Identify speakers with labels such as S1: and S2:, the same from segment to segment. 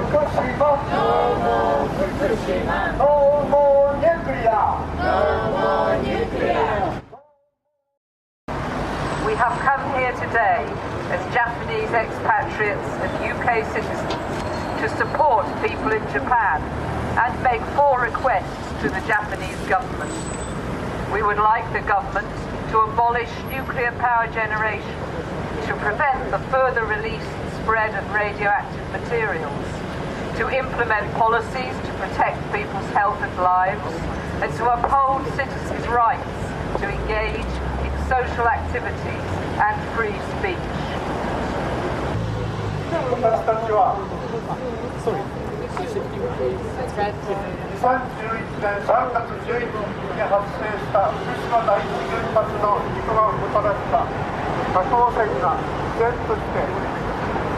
S1: Fukushima.
S2: No more Fukushima.
S1: No more nuclear.
S2: No more nuclear.
S3: We have come here today as Japanese expatriates and UK citizens to support people in Japan and make 4 requests to the Japanese government. We would like the government to abolish nuclear power generation, to prevent the further release and spread of radioactive materials, to implement policies to protect people's health and lives, and to uphold citizens' rights to engage in social activities and free speech.
S1: 私たちは2011年3月11日に発生した福島第一原発の事故がもたらした核汚染が依然として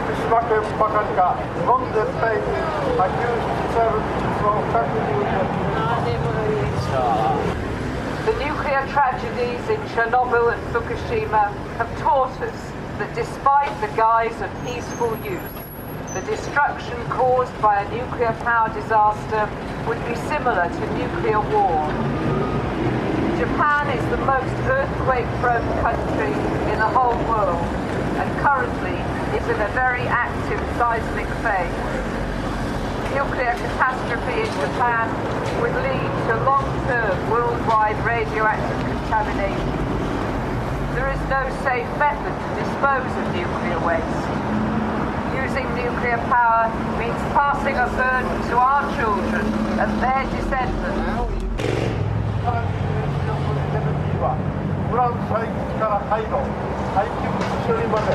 S1: 福島県ばかりが日本全体に波及しつつある事実を深く認識します。
S3: The nuclear tragedies in Chernobyl and Fukushima have taught us that despite the guise of peaceful use, the destruction caused by a nuclear power disaster would be similar to nuclear war. Japan is the most earthquake-prone country in the whole world and currently is in a very active seismic phase. Nuclear catastrophe in Japan would lead to long-term worldwide radioactive contamination. There is no safe method to dispose of nuclear waste. Using nuclear power means passing a burden to our children and their descendants.
S1: ウラン採掘から廃炉、廃棄物処理まで、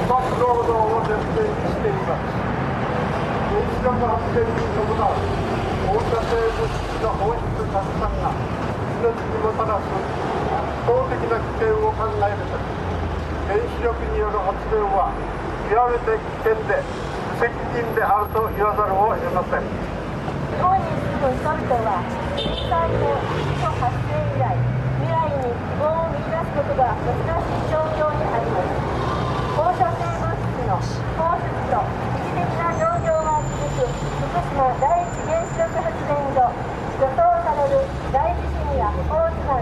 S1: 不罰労働を前提にしています。原子力発電に伴う放射性物質の放出拡散が命にもたらす圧倒的な危険を考えるとき、原子力による発電は極めて危険で無責任であると言わざるを得ません。
S4: 日本に住む人々は震災の事故発生以来、未来に希望を見出すことが難しい状況にあります。放射性物質の放出と一時的な上場が続く福島第一原子力発電所、予想される大地震や大津波、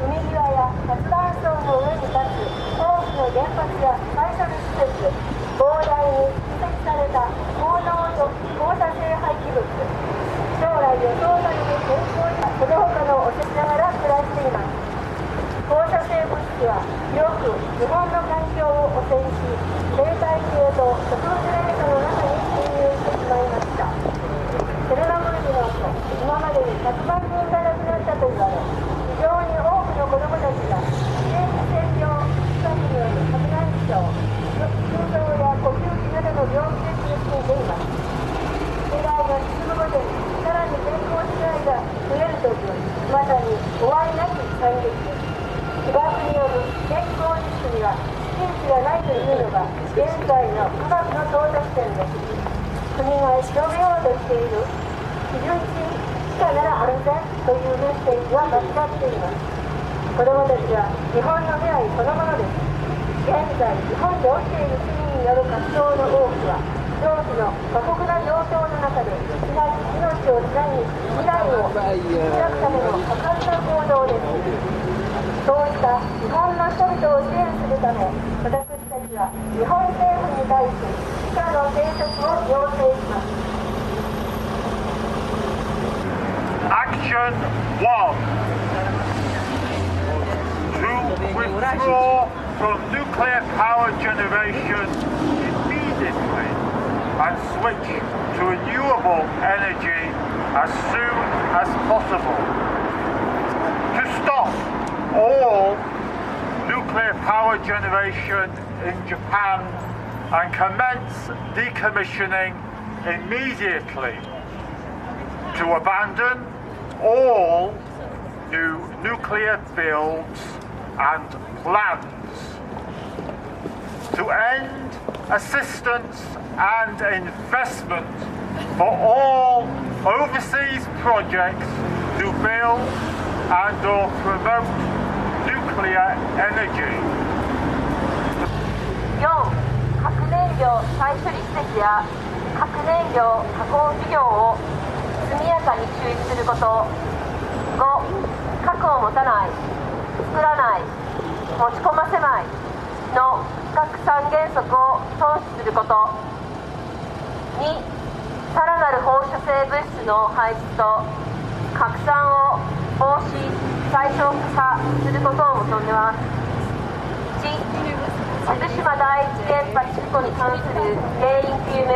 S4: 海際や活断層の上に立つ多くの原発や再処理施設、膨大に蓄積された高濃度放射性廃棄物、将来予想される健康やその他のを押しながら暮らしています。放射性物質は広く日本の環境を汚染し、生態系と植物連鎖の中に侵入してしまいました。チェルノブイリの後、今までに100万人が亡くなったと言われ、非常に多くの子どもたちが遺伝子性病、近くによる白内障、心臓や呼吸器などの病気で苦しんでいます。世代が進むごとにさらに健康被害が増えるという、まさに終わりなき惨劇です。被爆による健康リスクには真知がないというのが現在の科学の到達点です。国が広めようとしている基準値以下なら安全というメッセージは間違っています。子どもたちは日本の未来そのものです。現在日本で起きている市民による活動の多くは同期の過酷な状況の中で命をつなぎ未来を開くための果敢な行動です。そうした日本の人々を支援するため、私たちは日本政府に対し以下の政策を要請します。
S1: Action 1 To withdraw from nuclear power generation immediately and switch to renewable energy as soon as possible. To stop all nuclear power generation in Japan and commence decommissioning immediately. To abandon all new nuclear builds and plans. To end assistance and investment for all overseas projects to build and or promote nuclear energy.
S4: 4. 核燃料再処理施設や核燃料加工事業を速やかに中止すること。5、核を持たない、作らない、持ち込ませないの非核三原則を遵守すること。2、さらなる放射性物質の排出と拡散を防止最小化することを求めます。1、福島第一原発事故に関する原因究明、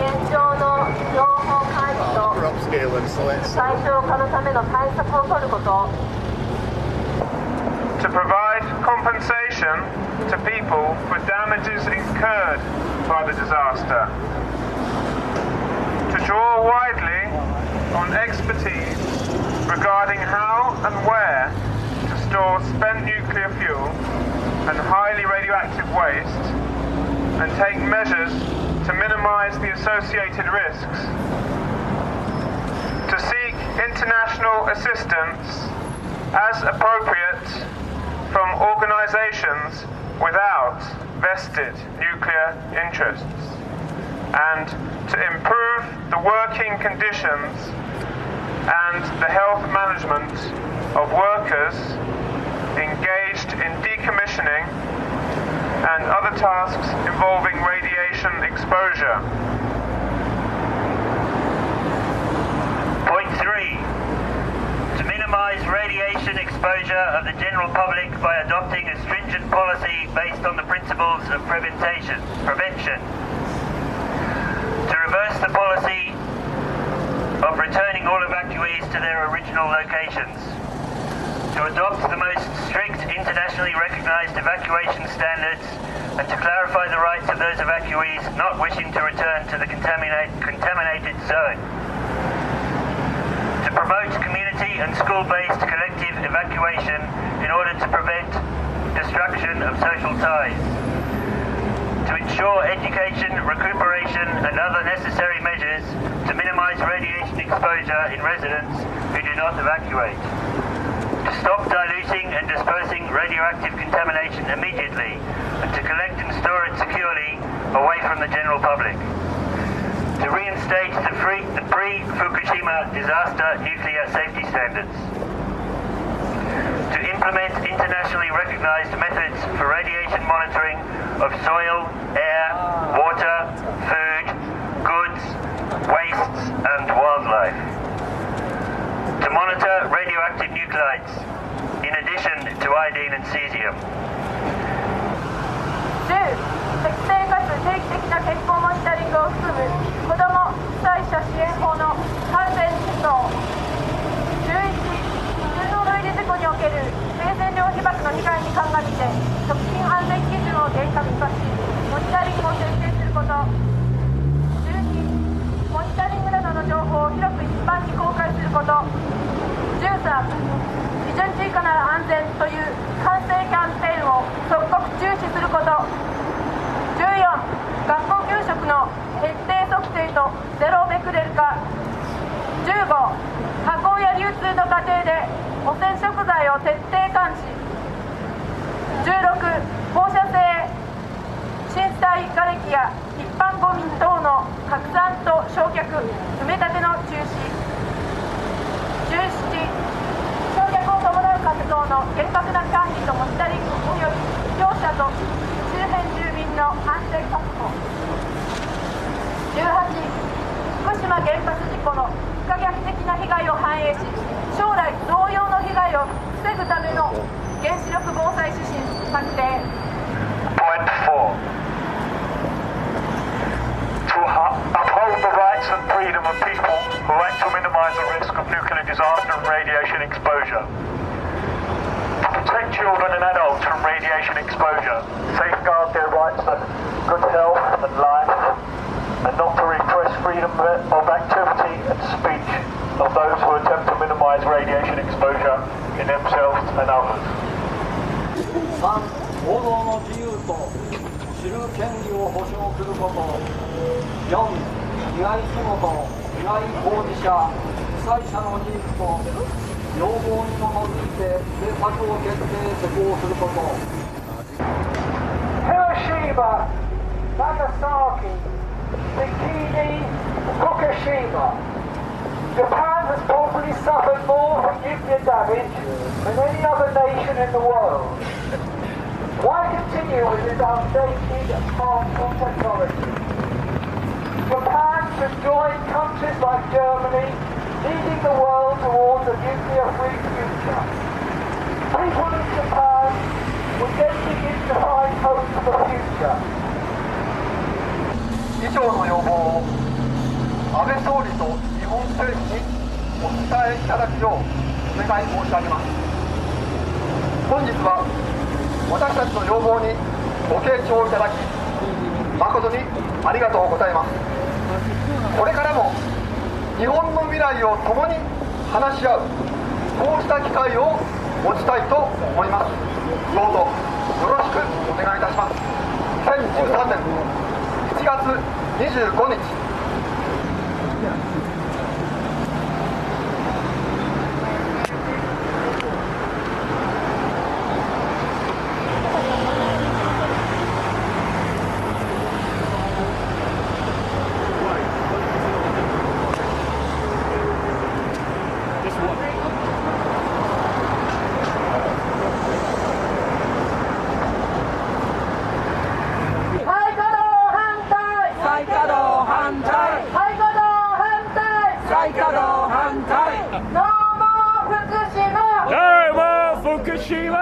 S4: 現状の情報開示と最小化のための対策を取ること。
S5: To provide compensation to people for damages incurred by the disaster. To draw widely on expertise regarding how and where to store spent nuclear fuel and highly radioactive waste and take measures to minimize the associated risks. To seek international assistance as appropriate from organisations without vested nuclear interests, and to improve the working conditions and the health management of workers engaged in decommissioning and other tasks involving radiation exposure.
S6: Point 3. To minimise radiation exposure of the general public by adopting a stringent policy based on the principles of prevention. To reverse the policy of returning all evacuees to their original locations. To adopt the most strict internationally recognised evacuation standards and to clarify the rights of those evacuees not wishing to return to the contaminated zone. To promote community and school-based collective evacuation in order to prevent destruction of social ties. To ensure education, recuperation and other necessary measures to minimise radiation exposure in residents who do not evacuate. To stop diluting and dispersing radioactive contamination immediately and to collect and store it securely away from the general public. To reinstate the pre-Fukushima disaster nuclear safety standards. To implement internationally recognised methods for radiation monitoring of soil, air, water, food, goods, wastes and wildlife. To monitor radioactive nuclides in addition to iodine and cesium.
S4: 10、適正かつ定期的な健康モニタリングを含む子ども被災者支援法の完全実装。11、チェルノブイリ事故における生鮮量被曝の被害に鑑みて食品安全基準を厳格化し、モニタリングを徹底すること。12、モニタリングなどの情報を広く一般に公開すること。13、基準値以下なら安全という完成キャンペーンを即刻中止すること。14、学校給食の徹底測定とゼロベクレル化。15、加工や流通の過程で汚染食材を徹底監視。16、放射性震災瓦礫や一般ゴミ等の拡散と焼却、埋め立ての中止。17、焼却を伴う活動の厳格な管理とモニタリングおよび業者と周辺住民の安全確保。18、福島原発事故の不可逆的な被害を反映し、将来同様の被害を防ぐための原子力防災指針策定。
S5: Point 4. To uphold the rights and freedom of people who act to minimise the risk of nuclear disaster and radiation exposure. To protect children and adults from radiation exposure, safeguard their rights to good health and life, and not to repress freedom of activity and speech of those who attempt to minimise radiation exposure in themselves and others.
S7: 3、報道の自由と知る権利を保障すること。4、被害者元、被害当事者、被災者のニーズと要望に基づいて政策を決定施行すること。
S1: Hiroshima Nagasaki, Piccadilly, Fukushima. Japan has probably suffered more from nuclear damage than any other nation in the world. Why continue with this outdated and harmful technology? Japan should join countries like Germany, leading the world towards a nuclear-free future. People in Japan would then begin to find hope for the future. 以上の要望を安倍総理と日本政府にお伝えいただくようお願い申し上げます。本日は私たちの要望にご傾聴いただき誠にありがとうございます。これからも日本の未来を共に話し合うこうした機会を持ちたいと思います。どうぞよろしくお願いいたします。2013年1月25日
S2: 福島